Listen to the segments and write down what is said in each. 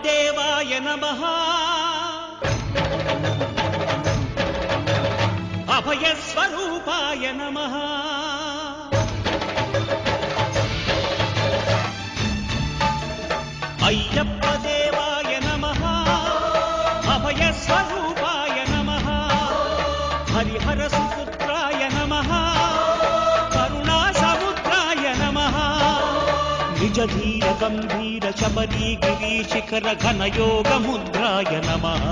దేవాయ నమః అభయ స్వరూపాయ నమః అయ్యప్ప దేవాయ నమః అభయ స్వరూపాయ నమః హరిహర సుపుత్రాయ నమః కరుణా సముద్రాయ నమః నిజ ధీర గంభీర శబరీ గిరి శిఖర ఘనయోగ ముద్రాయ నమః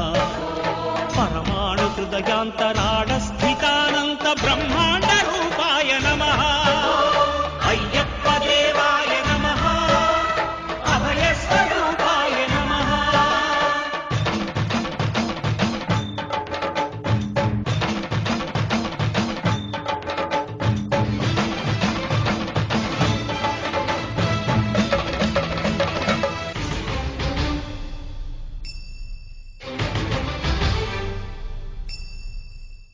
పరమాణు హృదయాంతరాడ స్థితానంత బ్రహ్మాండ రూపాయ నమః అయ్యప్ప దేవాయ నమః అభయ స్వరూపాయ నమః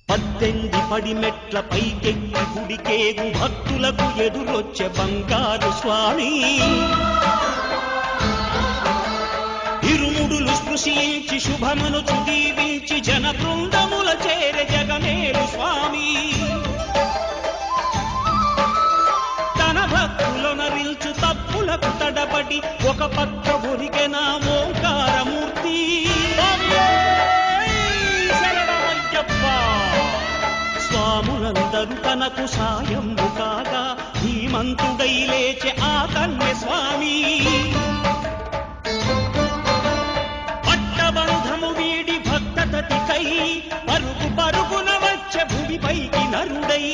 పద్దెంది పడిమెట్ల పైకెక్కి గుడికేగు భక్తులకు ఎదురొచ్చే బంగారు స్వామి ఇరుముడులు స్పృశించి శుభమనుచు దీవించి జన బృందముల చేరె జగమేలు స్వామి తన భక్తులనరిల్చు తప్పులకు తడబడి ఒక పక్క ఒరిగెన ఓంకారమూర్తి స్వాములందరూ తనకు సాయము కాగా ధీమంతుడై లేచె ఆ కన్య స్వామి పట్టబంధము వీడి భక్తతతికై పరుగు పరుగున వచ్చె భూమిపైకి నరుడై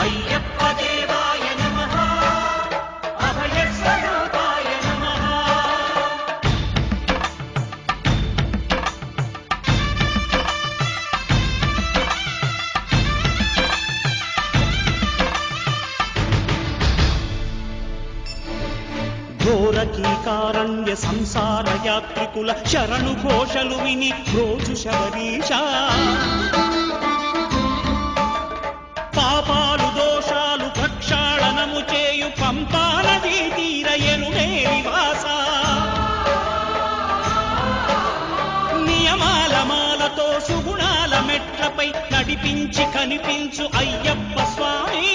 అయ్యప్ప దేవాయ నమః అభయ స్వరూపాయ నమః ఘోరకీకారణ్య సంసార యాత్రికుల శరణు ఘోషలు విని రోజు శబరీశ పాపాలు దోషాలు ప్రక్షాళనము చేయు పంపా నదీ తీరయను నివాస నియమాల మాలతో సుగుణాల మెట్లపై నడిపించి కనిపించు అయ్యప్ప స్వామి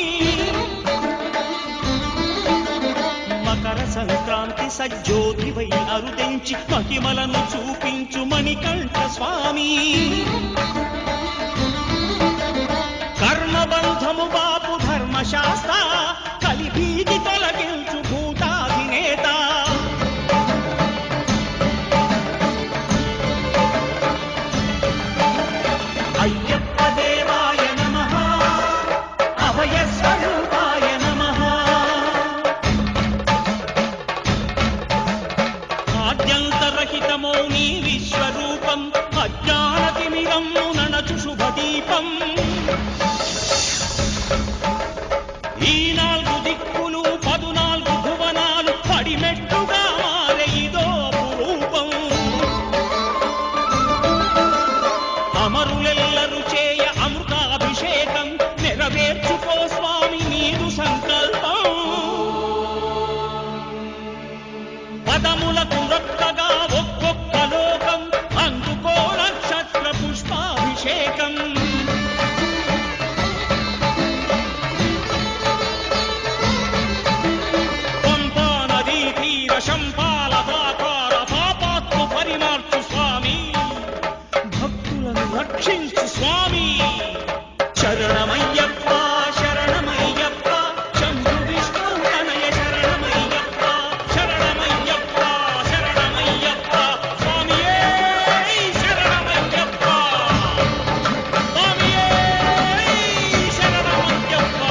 మకర సంక్రాంతి సజ్జోతివై అరుదెంచి మహిమలను చూపించు మణికంఠ స్వామి కర్మబంధము బాపు ధర్మశాస్త్ర కలిభీతి తొలగించు భూతాధినేత అయ్యప్ప దేవాయ నమః అభయ స్వరూపాయ నమః ఆద్యంతరహితమో నీ విశ్వరూపం అజ్ఞానతిమిరము ననచు శుభదీపం ఈ నాలుగు దిక్కులు 14 భువనాలు పడిమెట్టుగా మారే ఇదో అపురూపం అమరులెల్లరు చేయ అమృతాభిషేకం నెరవేర్చుకో స్వామి నీదు సంకల్పం పదములకు రొక్కగా ఒక్కొక్క లోకం అందుకో నక్షత్ర పుష్పాభిషేకం పంపా నదీ తీర శంపాల దాకార పాపాత్ము పరిమార్చు స్వామి భక్తులను రక్షించు స్వామి శరణమయ్యప్ప శరణమయ్యప్ప శంభు విష్ణు తనయ శరణమయ్యప్ప శరణమయ్యప్ప శరణమయ్యప్ప స్వామియే శరణమయ్యప్ప స్వామియే శరణమయ్యప్ప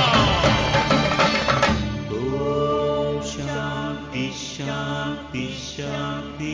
ఓం శాంతి శాంతి శాంతి